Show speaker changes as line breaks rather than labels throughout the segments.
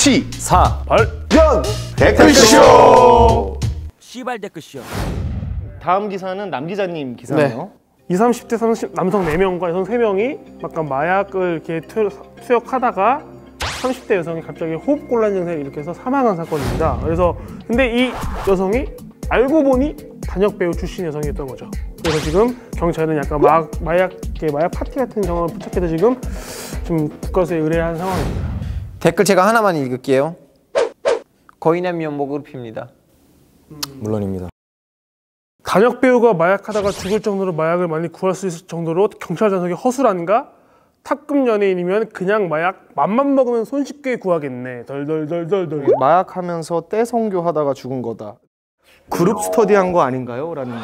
시사
발견
댓글쇼.
시발 댓글쇼.
다음 기사는 남 기자님 기사네요.
네. 20, 30대 남성 4명과 여성 3명이 약간 마약을 이렇게 투약하다가 30대 여성이 갑자기 호흡곤란 증세를 일으켜서 사망한 사건입니다. 그래서 근데 이 여성이 알고 보니 단역 배우 출신 여성이었던 거죠. 그래서 지금 경찰은 약간 마약 파티 같은 경험을 포착해서 지금 좀 국가수에 의뢰한 상황입니다.
댓글 제가 하나만 읽을게요. 거인의 면목으로 핍니다.
물론입니다.
단역 배우가 마약하다가 죽을 정도로 마약을 많이 구할 수 있을 정도로 경찰 전속이 허술한가? 탑급 연예인이면 그냥 마약 맘만 먹으면 손쉽게 구하겠네. 덜덜덜덜덜.
마약하면서 떼성교하다가 죽은 거다. 그룹 스터디한 거 아닌가요? 라는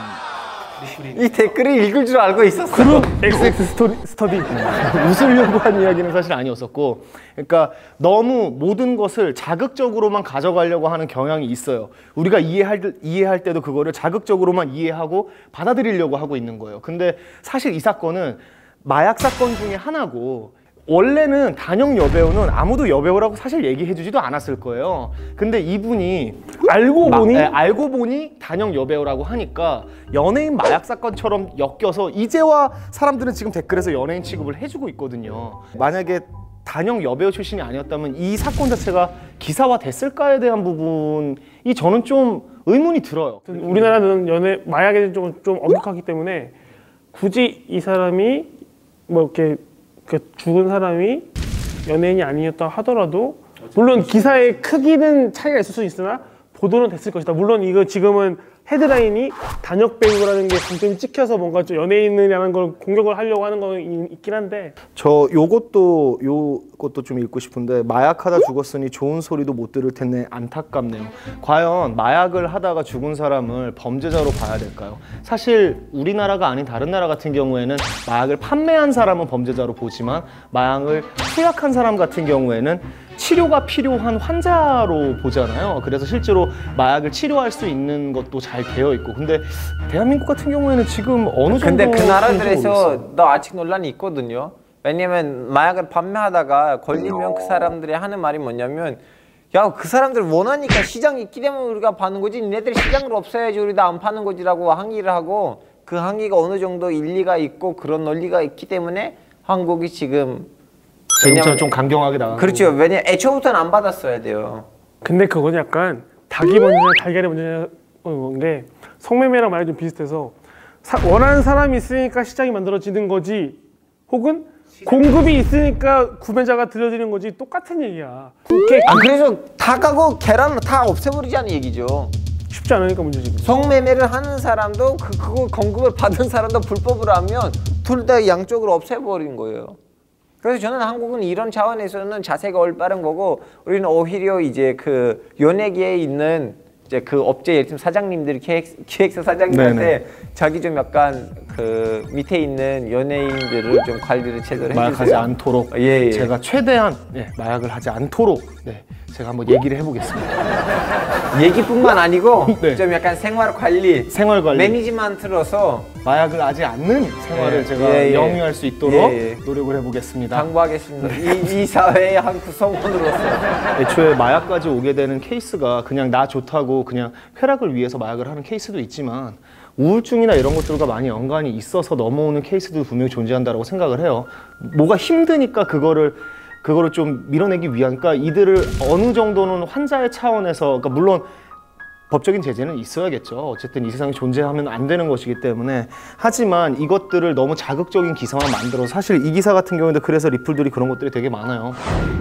이 댓글을 읽을 줄 알고 있었어.
그룹 XX 스터디.
웃으려고 한 이야기는 사실 아니었었고, 그러니까 너무 모든 것을 자극적으로만 가져가려고 하는 경향이 있어요. 우리가 이해할 때도 그거를 자극적으로만 이해하고 받아들이려고 하고 있는 거예요. 근데 사실 이 사건은 마약 사건 중에 하나고, 원래는 단역 여배우는 아무도 여배우라고 사실 얘기해주지도 않았을 거예요. 근데 이분이 알고 보니 단역 여배우라고 하니까 연예인 마약 사건처럼 엮여서 이제와 사람들은 지금 댓글에서 연예인 취급을 해주고 있거든요. 만약에 단역 여배우 출신이 아니었다면 이 사건 자체가 기사화 됐을까에 대한 부분이 저는 좀 의문이 들어요.
우리나라는 마약에 좀 엄격하기 때문에 굳이 이 사람이 뭐 이렇게 죽은 사람이 연예인이 아니었다 하더라도 물론 기사의 크기는 차이가 있을 수 있으나 보도는 됐을 것이다. 물론 이거 지금은 헤드라인이 단역 배우라는 게 방점이 찍혀서 뭔가 좀 연예인이라는 걸 공격을 하려고 하는 건 있긴 한데,
저 요것도 좀 읽고 싶은데, 마약하다 죽었으니 좋은 소리도 못 들을 텐데 안타깝네요. 과연 마약을 하다가 죽은 사람을 범죄자로 봐야 될까요? 사실 우리나라가 아닌 다른 나라 같은 경우에는 마약을 판매한 사람은 범죄자로 보지만 마약을 투약한 사람 같은 경우에는 치료가 필요한 환자로 보잖아요. 그래서 실제로 마약을 치료할 수 있는 것도 잘 되어 있고, 근데 대한민국 같은 경우에는 지금 어느 정도
근데 그 나라들에서 너 아직 논란이 있거든요. 왜냐면 마약을 판매하다가 걸리면 그 사람들이 하는 말이 뭐냐면, 야, 그 사람들 원하니까 시장이 있기 때문에 우리가 파는 거지, 니네들이 시장을 없애야지 우리도 안 파는 거지라고 항의를 하고, 그 항의가 어느 정도 일리가 있고 그런 논리가 있기 때문에 한국이 지금
좀 강경하게 나가는.
그렇죠. 왜냐면 애초부터는 안 받았어야 돼요.
근데 그건 약간 닭이 먼저냐 달걀이 먼저냐 건데, 성매매랑 많이 좀 비슷해서 원하는 사람이 있으니까 시장이 만들어지는 거지, 혹은 공급이 있으니까 구매자가 들려지는 거지, 똑같은 얘기야.
그래서 닭하고 계란을 다 없애버리자는 얘기죠.
쉽지 않으니까 문제지.
성매매를 하는 사람도 그거 공급을 받은 사람도 불법으로 하면 둘 다 양쪽으로 없애버린 거예요. 그래서 저는 한국은 이런 차원에서는 자세가 올바른 거고, 우리는 오히려 이제 그 연예계에 있는 이제 그 업체 예를 들면 사장님들이 기획사 사장님한테 자기 좀 약간 그 밑에 있는 연예인들을 좀 관리를 제대로 해주세요.
마약하지 않도록.
예.
제가 최대한 마약을 하지 않도록 제가 한번 얘기를 해보겠습니다.
얘기뿐만 아니고
네.
좀 약간 생활 관리 매니지먼트로서
마약을 하지 않는 생활을 제가 영위할 수 있도록 노력을 해보겠습니다.
당부하겠습니다. 이 사회의 한 구성원으로서.
애초에 마약까지 오게 되는 케이스가 그냥 나 좋다고 그냥 쾌락을 위해서 마약을 하는 케이스도 있지만, 우울증이나 이런 것들과 많이 연관이 있어서 넘어오는 케이스도 분명히 존재한다고 생각을 해요. 뭐가 힘드니까 그거를 좀 밀어내기 위한, 그러니까 이들을 어느 정도는 환자의 차원에서, 그러니까 물론 법적인 제재는 있어야겠죠. 어쨌든 이 세상에 존재하면 안 되는 것이기 때문에. 하지만 이것들을 너무 자극적인 기사만 만들어서, 사실 이 기사 같은 경우에도 그래서 리플들이 그런 것들이 되게 많아요.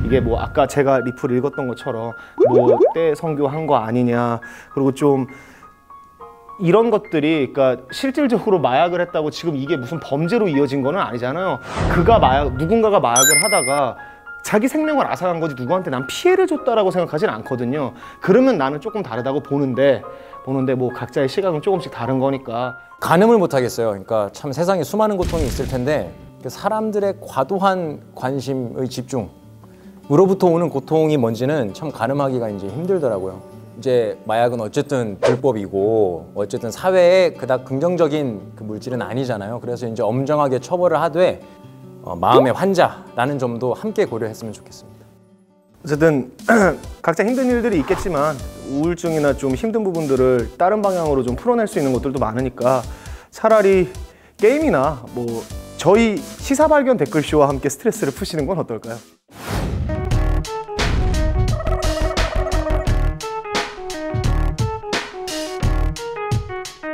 이게 뭐 아까 제가 리플 읽었던 것처럼 뭐 때 성교한 거 아니냐, 그리고 좀 이런 것들이, 그러니까 실질적으로 마약을 했다고 지금 이게 무슨 범죄로 이어진 거는 아니잖아요. 누군가가 마약을 하다가 자기 생명을 앗아간 거지 누구한테 난 피해를 줬다라고 생각하진 않거든요. 그러면 나는 조금 다르다고 보는데 뭐 각자의 시각은 조금씩 다른 거니까.
가늠을 못 하겠어요. 그러니까 참 세상에 수많은 고통이 있을 텐데 사람들의 과도한 관심의 집중으로부터 오는 고통이 뭔지는 참 가늠하기가 이제 힘들더라고요. 이제 마약은 어쨌든 불법이고 어쨌든 사회에 그닥 긍정적인 그 물질은 아니잖아요. 그래서 이제 엄정하게 처벌을 하되 마음의 환자라는 점도 함께 고려했으면 좋겠습니다.
어쨌든 각자 힘든 일들이 있겠지만 우울증이나 좀 힘든 부분들을 다른 방향으로 좀 풀어낼 수 있는 것들도 많으니까 차라리 게임이나 뭐 저희 시사발견 댓글쇼와 함께 스트레스를 푸시는 건 어떨까요?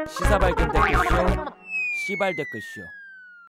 시사발견 댓글쇼, 시발 댓글쇼.